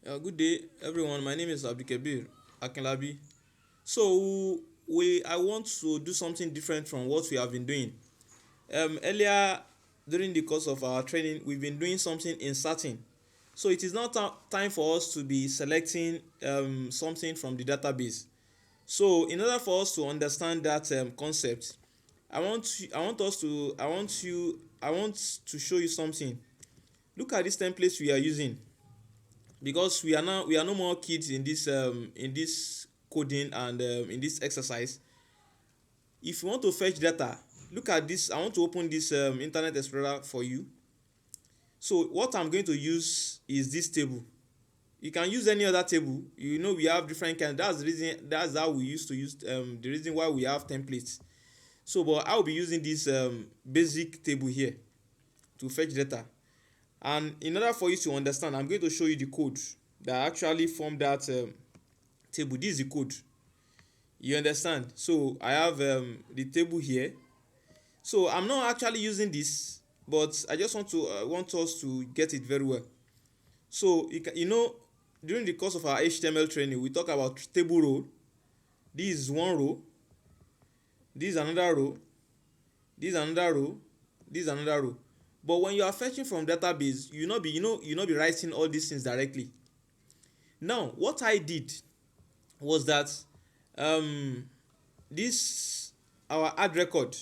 Good day, everyone. My name is Abdikabir Akinlabi. So I want to do something different from what we have been doing. Earlier during the course of our training, we've been doing something inserting. So it is now time for us to be selecting something from the database. So in order for us to understand that concept, I want to show you something. Look at this template we are using, because we are no more kids in this coding and in this exercise. If you want to fetch data, look at this. I want to open this internet explorer for you. So what I'm going to use is this table. You can use any other table. You know, we have different kinds. That's the reason, that's how we used to use the reason why we have templates. So but I'll be using this basic table here to fetch data. And in order for you to understand, I'm going to show you the code that actually form that table. This is the code. You understand? So I have the table here. So I'm not actually using this, but I just want us to get it very well. So during the course of our HTML training, we talk about table row. This is one row. This is another row. This is another row. This is another row. But when you are fetching from database, you not be writing all these things directly. Now, what I did was that um this our add record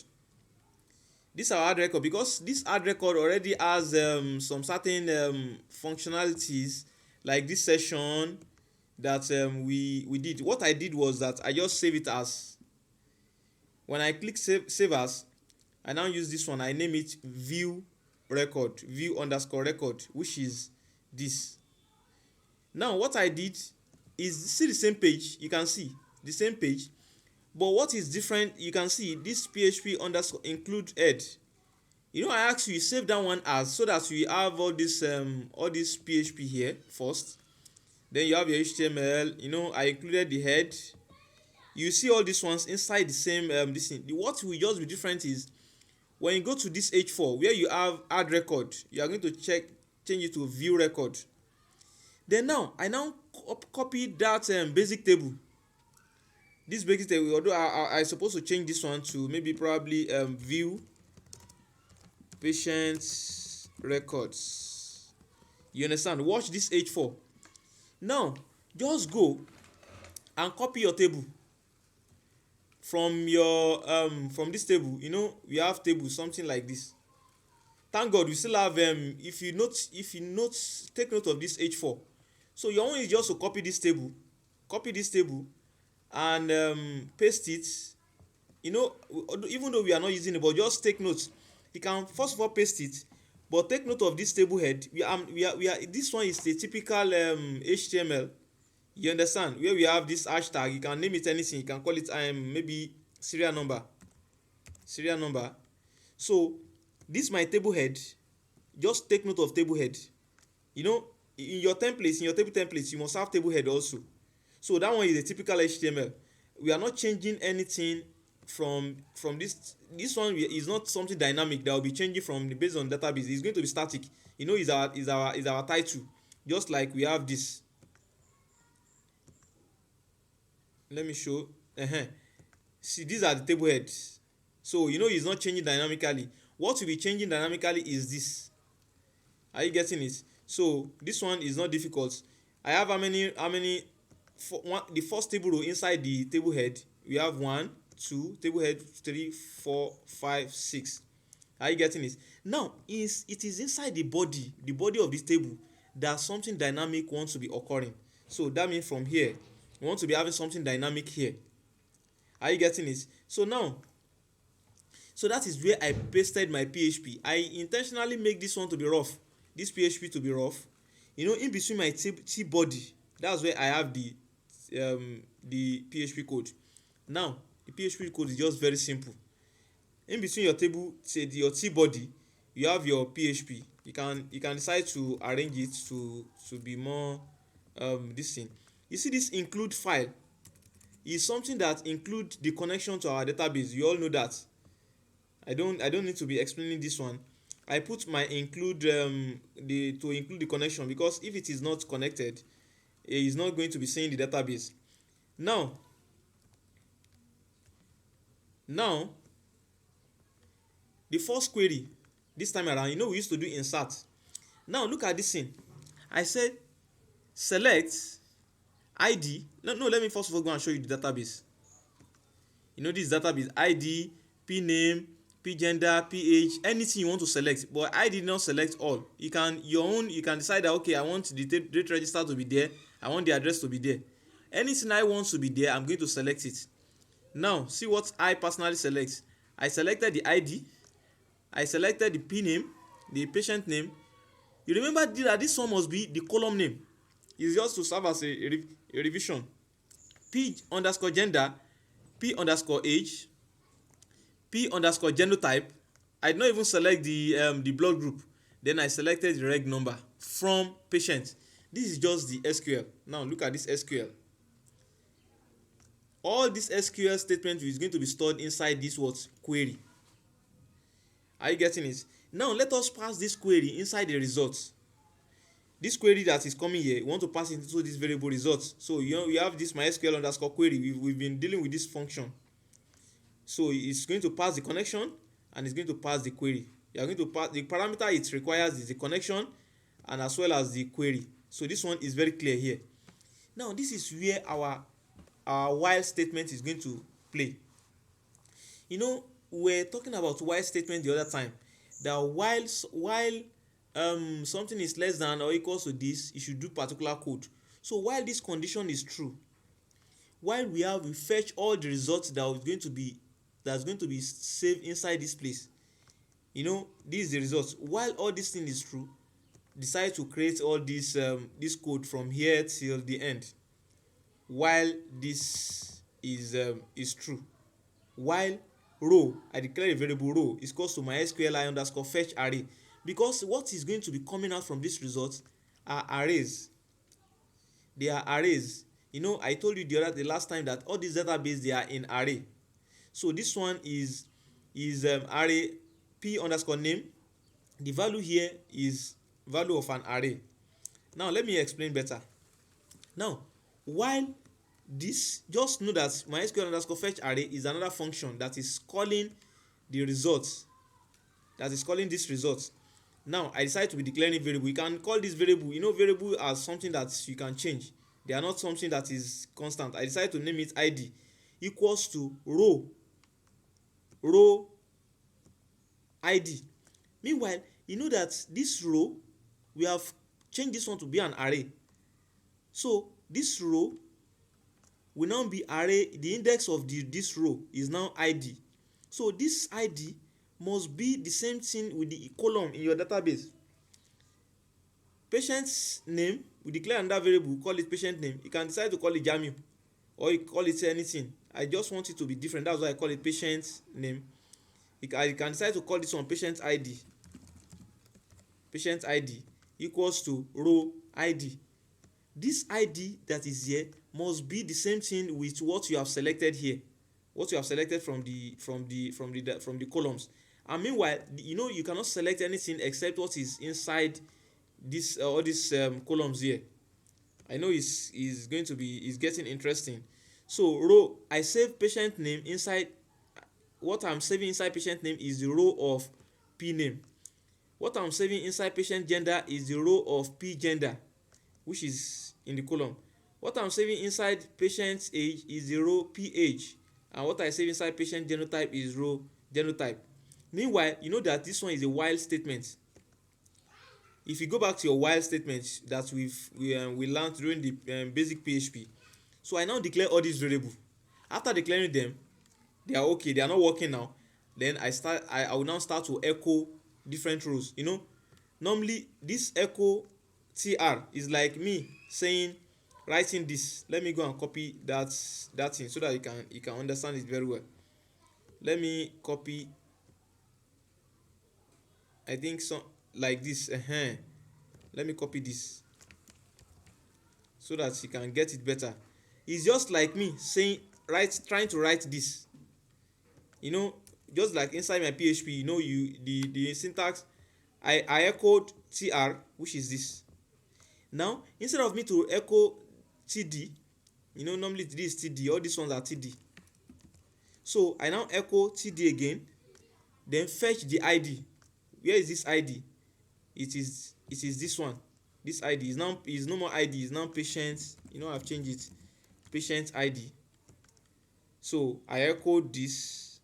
this our add record, because this add record already has some certain functionalities, like this session that we did. What I did was that I just save it as, when I click save as, I now use this one. I name it view underscore record, which is this. Now what I did is, see the same page, you can see the same page, but what is different, you can see this PHP underscore include head. I asked you save that one as, so that we have all this PHP here first, then you have your HTML. I included the head. You see all these ones inside the same this thing. What will just be different is, when you go to this H4 where you have add record, you are going to change it to view record. Then now I now copy that basic table. This basic table, although I supposed to change this one to maybe probably view patient records. You understand? Watch this H4. Now just go and copy your table from your from this table. We have table something like this. Thank God we still have if you note take note of this H4. So your own is just to copy this table and paste it. Even though we are not using it, but just take note. You can first of all paste it, but take note of this table head. We are this one is the typical HTML. You understand? Where we have this hashtag, you can name it anything. You can call it maybe serial number. So this my table head. Just take note of table head. In your templates, in your table templates, you must have table head also. So that one is a typical HTML. We are not changing anything from this one. Is not something dynamic that will be changing from based on database. It's going to be static. Is our title. Just like we have this. Let me show. See, these are the table heads. So it's not changing dynamically. What will be changing dynamically is this. Are you getting it? So this one is not difficult. I have how many for one, the first table row inside the table head. We have 1 2 table head, 3 4 5 6. Are you getting it? Now it is inside the body of this table, that something dynamic wants to be occurring. So that means from here we want to be having something dynamic here. Are you getting it? So that is where I pasted my PHP. I intentionally make this one to be rough, this PHP to be rough. In between my T body, that's where I have the PHP code. Now the PHP code is just very simple. In between your table, say your T body, you have your PHP. You can decide to arrange it to be more this thing. You see, this include file is something that include the connection to our database. You all know that. I don't need to be explaining this one. I put my include to include the connection, because if it is not connected, is not going to be seeing the database. Now the first query this time around, we used to do insert. Now look at this thing. I said select id. No, let me first of all go and show you the database. This database id, p name, p gender, ph, anything you want to select, but I did not select all. You can decide that, okay, I want the date register to be there, I want the address to be there. Anything I want to be there, I'm going to select it. Now see what I personally select. I selected the id, I selected the p name, the patient name. You remember that this one must be the column name. It's just to serve as a revision. P underscore gender, p underscore age, p underscore genotype. I did not even select the blood group. Then I selected the reg number from patient. This is just the SQL. Now look at this SQL. All this SQL statement is going to be stored inside this query. Are you getting it? Now let us pass this query inside the results. This query that is coming here, we want to pass it into this variable results. So we have this mysql underscore query. We've been dealing with this function. So it's going to pass the connection and it's going to pass the query. You are going to pass the parameter it requires is the connection and as well as the query. So this one is very clear here. Now this is where our while statement is going to play. We're talking about while statement the other time. That while something is less than or equals to this, you should do particular code. So while this condition is true, while we fetch all the results that's going to be saved inside this place. This is the results. While all this thing is true, decide to create all this code from here till the end. While this is true, while row, I declare a variable row is equals to mysqli underscore fetch array, because what is going to be coming out from this result are arrays. They are arrays. I told you the last time that all these database they are in array. So this one is array p underscore name. The value here is value of an array. Now let me explain better. Now while this, just know that mysql underscore fetch array is another function that is calling the results, that is calling this result. Now I decide to be declaring variable. You can call this variable, variable as something that you can change. They are not something that is constant. I decide to name it id equals to row id. Meanwhile, that this row, we have changed this one to be an array. So this row will now be array. The index of this row is now id. So this id must be the same thing with the column in your database. Patient's name, we declare another variable, call it patient name. You can decide to call it Jamiu or you call it anything. I just want it to be different. That's why I call it patient name. You can decide to call this one patient id. Patient id equals to row id. This id that is here must be the same thing with what you have selected here, what you have selected from the columns. And meanwhile, you cannot select anything except what is inside this all these columns here. I know is getting interesting. So row, I save patient name inside. What I'm saving inside patient name is the row of p name. What I'm saving inside patient gender is the row of p gender, which is in the column. What I'm saving inside patient age is the row ph, and what I save inside patient genotype is row genotype. Meanwhile, that this one is a while statement. If you go back to your while statement that we learned during the basic PHP, so I now declare all these variables. After declaring them, they are okay, they are not working now. Then I will now start to echo different rows. Normally this echo tr is like me saying, writing this. Let me go and copy that thing so that you can understand it very well. Let me copy, I think so, like this. Let me copy this so that you can get it better. It's just like me saying, trying to write this. Just like inside my PHP, the syntax, I echoed tr, which is this. Now instead of me to echo td. Normally this is td, all these ones are td. So I now echo td again, then fetch the id. Where is this id? It is this one. This id is no more id, is now patient. I've changed it, patient id. So I echo this.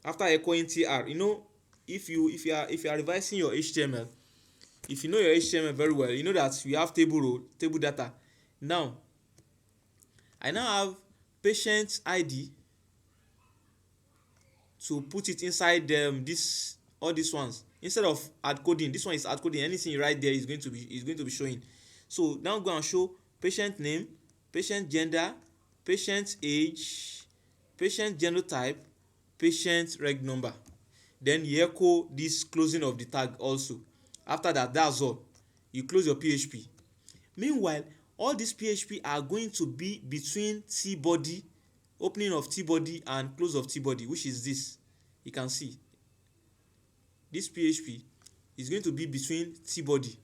After echoing tr, if you are revising your html, if you know your html very well, you know that we have table row, table data. Now I now have patient id to put it inside all these ones. Instead of hard coding, this one is hard coding. Anything you write there is going to be showing. So now go and show patient name, patient gender, patient age, patient genotype, patient reg number. Then you echo this closing of the tag also. After that, that's all. You close your php. Meanwhile, all these php are going to be between t body, opening of t body and close of t body, which is this. You can see this php is going to be between t body.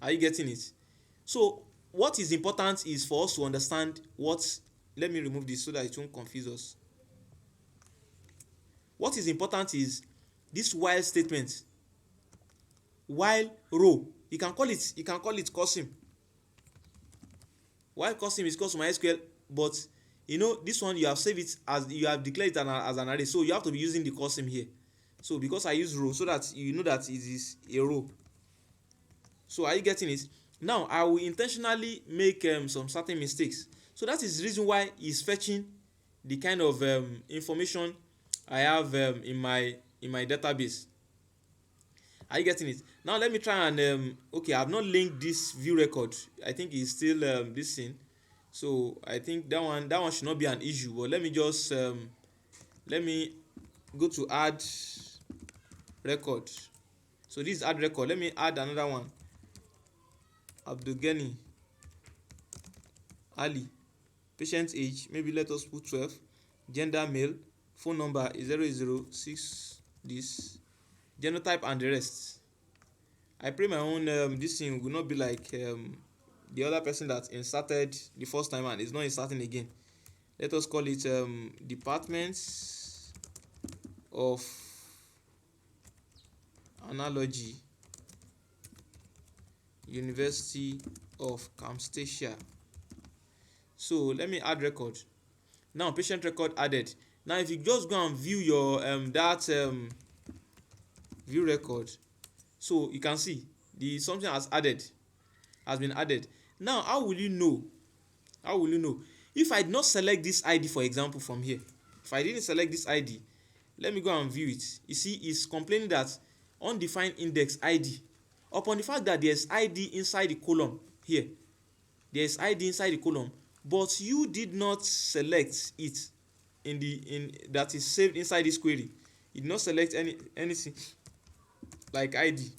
Are you getting it? So what is important is for us to understand what, let me remove this so that it won't confuse us. What is important is this while statement. While row, you can call it custom. While custom is custom MySQL, but this one you have saved it as, you have declared it as an array, so you have to be using the custom here. So because I use row, so that you know that it is a row. So are you getting it? Now I will intentionally make some certain mistakes. So that is the reason why it's fetching the kind of information I have in my database. Are you getting it? Now let me try and okay, I have not linked this view record. I think it's still this thing. So I think that one should not be an issue. But let me just let me go to add record. So this is add record. Let me add another one. Abdulgani Ali, patient age, maybe let us put 12, gender male, phone number is 006 this, genotype and the rest. I pray my own this thing will not be like the other person that inserted the first time and is not inserting again. Let us call it departments of analogy, University of Camtasia. So let me add record. Now patient record added. Now if you just go and view your view record, so you can see the something has been added. Now how will you know? If I did not select this id, for example, from here, if I didn't select this id, let me go and view it. You see, it's complaining that undefined index id. Upon the fact that there's id inside the column here, there's id inside the column, but you did not select it in that is saved inside this query. You did not select anything like id.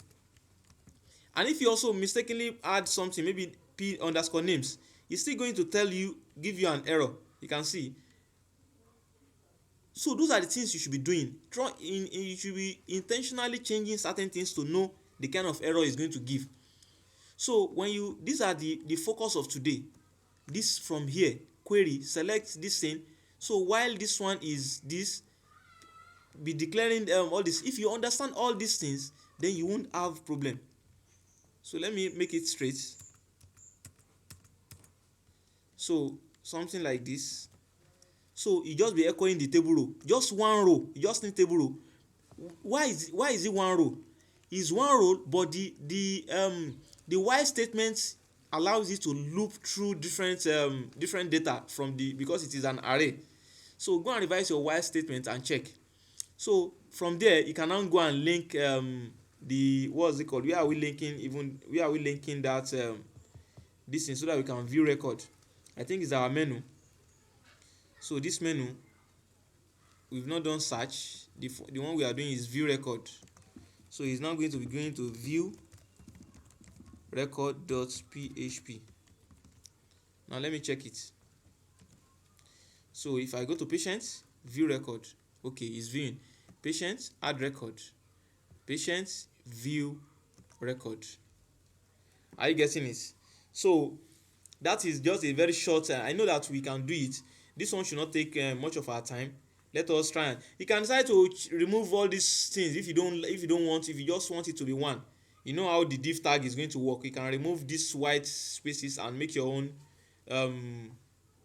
And if you also mistakenly add something, maybe p underscore names, it's still going to give you an error. You can see. So those are the things you should be doing. You should be intentionally changing certain things to know the kind of error it's going to give. So these are the focus of today. This from here, query, select this thing. So while this one is this, be declaring all this. If you understand all these things, then you won't have problem. So let me make it straight. So something like this. So you just be echoing the table row, just one row. You just need table row. Why is it one row? It's one row, but the while statement allows it to loop through different data because it is an array. So go and revise your while statement and check. So from there you can now go and link what's it called? Where are we linking that this thing so that we can view record? I think it's our menu. So this menu, we've not done search. The one we are doing is view record. So it's now going to be going to view record.php. Now let me check it. So if I go to patient, view record, okay, it's viewing. Patient, add record. Patient, view record. Are you getting it? So That is just a very short, I know that we can do it. This one should not take much of our time. Let us try. And you can decide to remove all these things if you don't, want, if you just want it to be one. You know how the div tag is going to work. You can remove these white spaces and make your own, um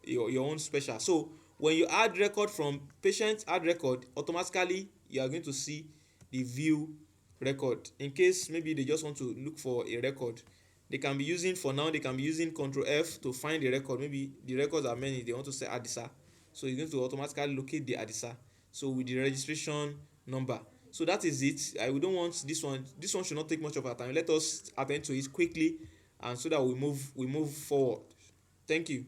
your own special. So when you add record from patient add record, automatically you are going to see the view record. In case maybe they just want to look for a record, they can be using, for now they can be using Ctrl F to find the record. Maybe the records are many, they want to say adisa, so it's going to automatically locate the adisa, so with the registration number. So that is it. We don't want this one. This one should not take much of our time. Let us attend to it quickly, and so that we move forward. Thank you.